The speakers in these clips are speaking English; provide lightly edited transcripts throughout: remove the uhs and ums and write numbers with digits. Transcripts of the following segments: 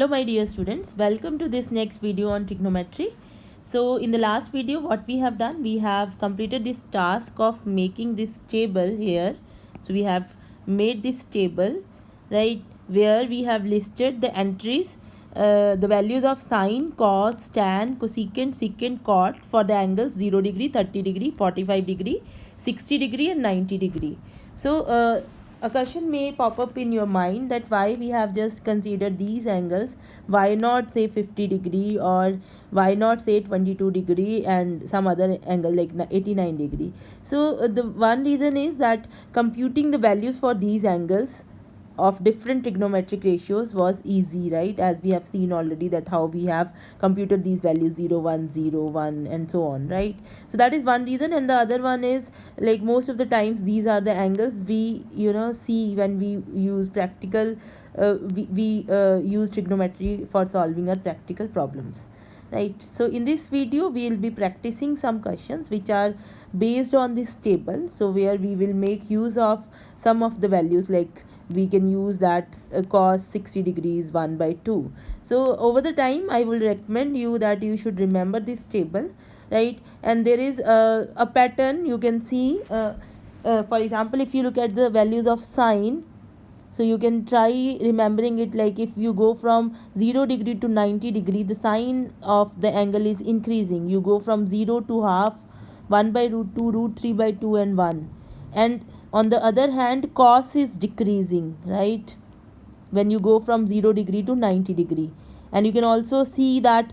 Hello my dear students, welcome to this next video on trigonometry. So in the last video what we have done, we have completed this task of making this table here. So we have made this table, right, where we have listed the entries, the values of sine, cos, tan, cosecant, secant, cot for the angles 0 degree, 30 degree, 45 degree, 60 degree and 90 degree. So a question may pop up in your mind that why we have just considered these angles, why not say 50 degree, or why not say 22 degree and some other angle like 89 degree. So the one reason is that computing the values for these angles of different trigonometric ratios was easy, right? As we have seen already that how we have computed these values 0 1 0 1 and so on, right? So that is one reason. And the other one is, like, most of the times these are the angles we see when we use practical we use trigonometry for solving our practical problems, right? So in this video we will be practicing some questions which are based on this table, so where we will make use of some of the values, like we can use that cos 60 degrees 1 by 2. So over the time I will recommend you that you should remember this table, right? And there is a pattern you can see. For example, if you look at the values of sine, so you can try remembering it, like if you go from 0 degree to 90 degree, the sine of the angle is increasing. You go from 0 to half, 1 by root 2, root 3 by 2 and 1. And on the other hand, cos is decreasing, right, when you go from 0 degree to 90 degree. And you can also see that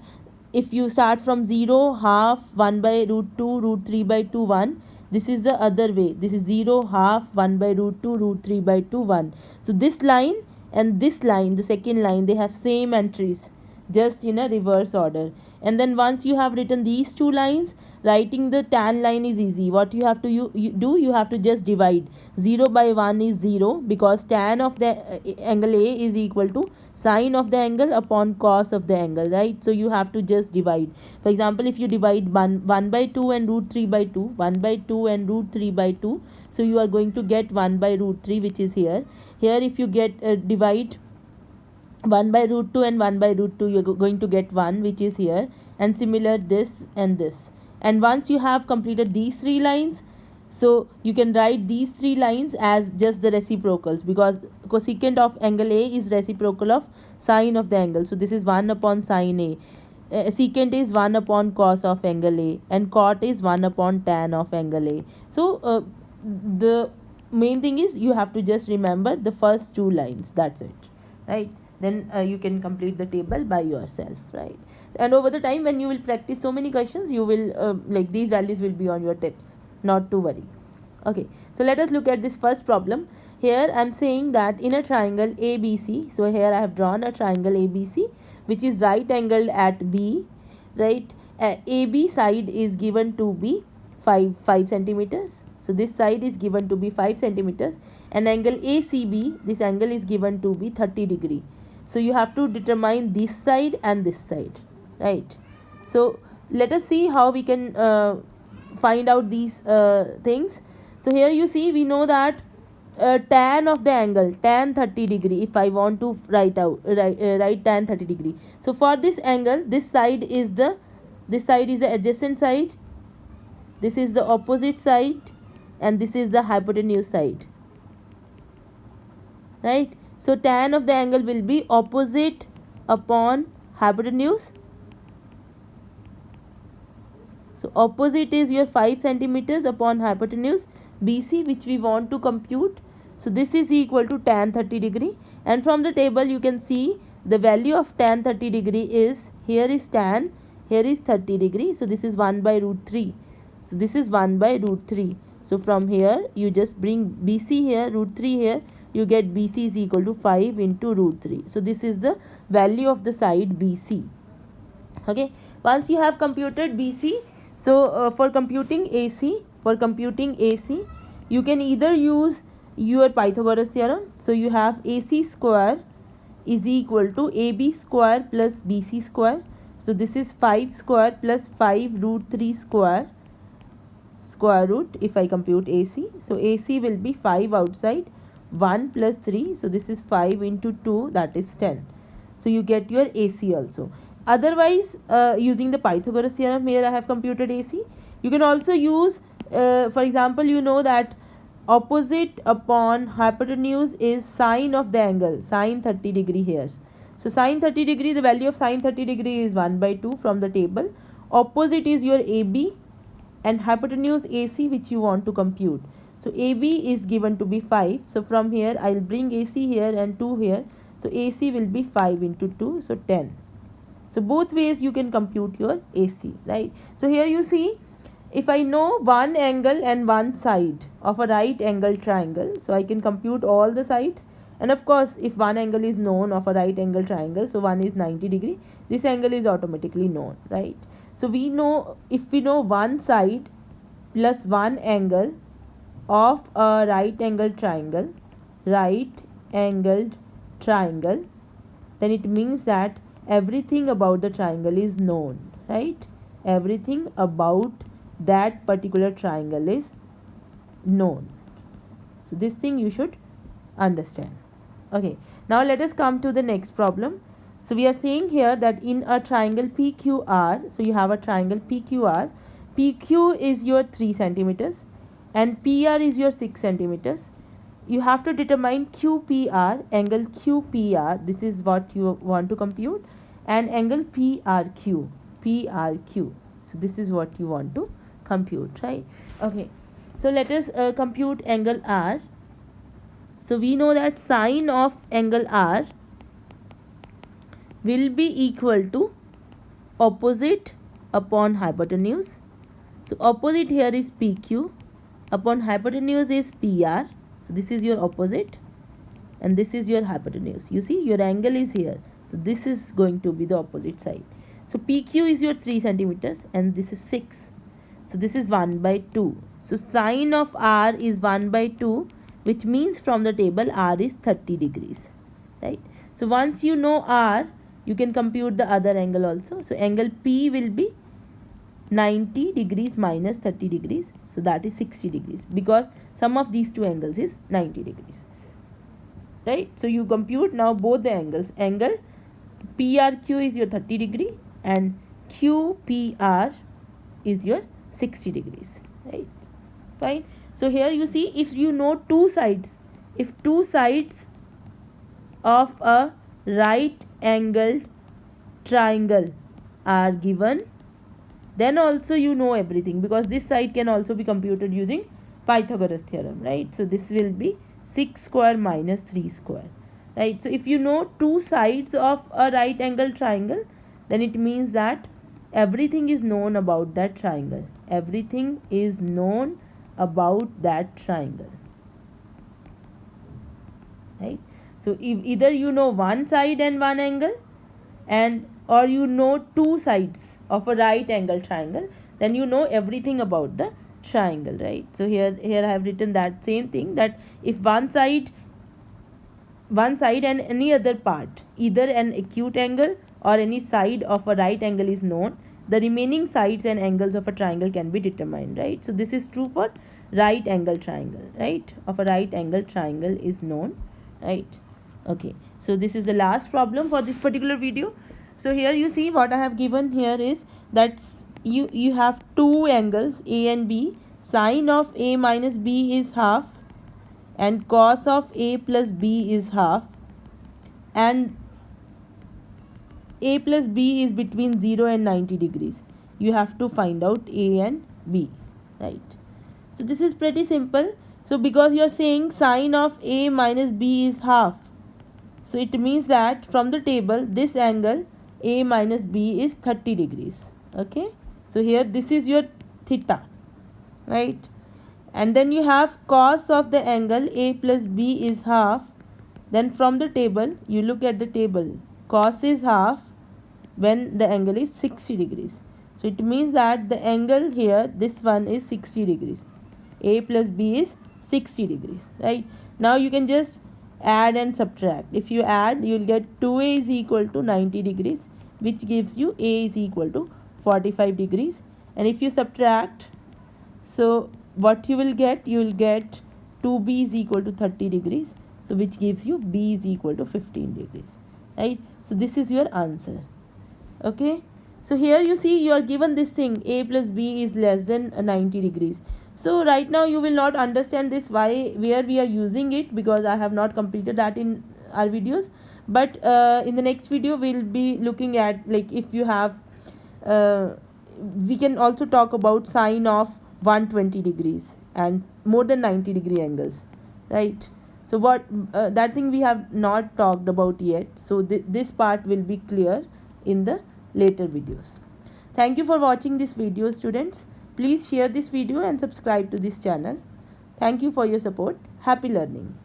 if you start from 0, half, 1 by root 2, root 3 by 2, 1, this is the other way. This is 0, half, 1 by root 2, root 3 by 2, 1. So this line and this line, the second line, they have same entries, just in a reverse order. And then once you have written these two lines, writing the tan line is easy. What you have to you have to just divide. 0 by 1 is 0, because tan of the angle A is equal to sine of the angle upon cos of the angle, right? So you have to just divide. For example, if you divide 1 by 2 and root 3 by 2, 1 by 2 and root 3 by 2, so you are going to get 1 by root 3, which is here. Here if you get divide 1 by root 2 and 1 by root 2, you're going to get 1, which is here, and similar this and this. And once you have completed these three lines, so you can write these three lines as just the reciprocals, because cosecant of angle A is reciprocal of sine of the angle. So this is 1 upon sine A. Secant is 1 upon cos of angle A, and cot is 1 upon tan of angle A. So the main thing is you have to just remember the first two lines, that's it, right? Then you can complete the table by yourself, right? And over the time when you will practice so many questions, you will like these values will be on your tips, not to worry. Okay, so let us look at this first problem. Here I am saying that in a triangle ABC, so here I have drawn a triangle ABC which is right angled at B, right? AB side is given to be 5 centimeters. So this side is given to be 5 centimeters, and angle ACB, this angle is given to be 30 degree. So you have to determine this side and this side, right? So let us see how we can find out these things. So here you see, we know that tan of the angle, tan 30 degree, if I want to write tan 30 degree. So for this angle, this side is the adjacent side, this is the opposite side, and this is the hypotenuse side, right? So tan of the angle will be opposite upon hypotenuse. So opposite is your 5 centimeters upon hypotenuse BC, which we want to compute. So this is equal to tan 30 degree. And from the table you can see the value of tan 30 degree is, here is tan, here is 30 degree. So this is 1 by root 3. So this is 1 by root 3. So from here you just bring BC here, root 3 here, you get BC is equal to 5 into root 3. So this is the value of the side BC. Okay, once you have computed BC, so for computing AC, you can either use your Pythagoras theorem. So you have AC square is equal to AB square plus BC square. So this is 5 square plus 5 root 3 square root, if I compute AC. So AC will be 5 outside, 1 plus 3. So this is 5 into 2, that is 10. So you get your AC also. Otherwise, using the Pythagoras theorem, here I have computed AC. You can also use, for example, you know that opposite upon hypotenuse is sine of the angle, sine 30 degree here. So sine 30 degree, the value of sine 30 degree is 1 by 2 from the table. Opposite is your AB and hypotenuse AC which you want to compute. So AB is given to be 5. So from here I will bring AC here and 2 here. So AC will be 5 into 2, so 10. So both ways you can compute your AC, right? So here you see, if I know one angle and one side of a right angle triangle, so I can compute all the sides. And of course, if one angle is known of a right angle triangle, so one is 90 degree, this angle is automatically known, right? So we know, if we know one side plus one angle of a right angled triangle, then it means that everything about the triangle is known, right? Everything about that particular triangle is known. So this thing you should understand. Okay, now let us come to the next problem. So we are saying here that in a triangle PQR, so you have a triangle PQR, PQ is your 3 centimeters and PR is your 6 centimeters. You have to determine QPR, angle QPR, this is what you want to compute, and angle PRQ. So this is what you want to compute, right? Okay, so let us compute angle R. So we know that sine of angle R will be equal to opposite upon hypotenuse. So opposite here is PQ, upon hypotenuse is PR. So this is your opposite and this is your hypotenuse. You see, your angle is here. So this is going to be the opposite side. So PQ is your 3 centimeters and this is 6. So this is 1 by 2. So sine of R is 1 by 2, which means from the table R is 30 degrees, right? So once you know R, you can compute the other angle also. So angle P will be 90 degrees minus 30 degrees. So that is 60 degrees because sum of these two angles is 90 degrees, right? So you compute now both the angles. Angle PRQ is your 30 degree and QPR is your 60 degrees, right? Fine. So here you see, if you know two sides, if two sides of a right angled triangle are given, then also you know everything, because this side can also be computed using Pythagoras theorem, right? So this will be 6 square minus 3 square, right? So if you know two sides of a right angle triangle, then it means that everything is known about that triangle. Everything is known about that triangle, right? So if either you know one side and one angle, and or you know two sides of a right angle triangle, then you know everything about the triangle, right? So here I have written that same thing, that if one side and any other part, either an acute angle or any side of a right angle is known, the remaining sides and angles of a triangle can be determined, right? So this is true for right angle triangle, right? Of a right angle triangle is known, right? Okay, so this is the last problem for this particular video. So here you see what I have given here is that you have two angles A and B. Sine of A minus B is half and cos of A plus B is half, and A plus B is between 0 and 90 degrees. You have to find out A and B, right? So this is pretty simple. So because you are saying sine of A minus B is half, so it means that from the table this angle A minus B is 30 degrees. Okay. So here this is your theta, right? And then you have cos of the angle A plus B is half. Then from the table, you look at the table, cos is half when the angle is 60 degrees. So it means that the angle here, this one is 60 degrees. A plus B is 60 degrees, right? Now you can just add and subtract. If you add, you will get 2A is equal to 90 degrees, which gives you A is equal to 45 degrees. And if you subtract, so what you will get 2B is equal to 30 degrees. So which gives you B is equal to 15 degrees. right? So this is your answer. Okay, so here you see you are given this thing, a plus b is less than 90 degrees. So right now you will not understand this, why, where we are using it, because I have not completed that in our videos. But in the next video we'll be looking at, like, if you have uh, we can also talk about sine of 120 degrees and more than 90-degree angles, right? So what that thing we have not talked about yet, so this part will be clear in the later videos. Thank you for watching this video, students. Please share this video and subscribe to this channel. Thank you for your support. Happy learning.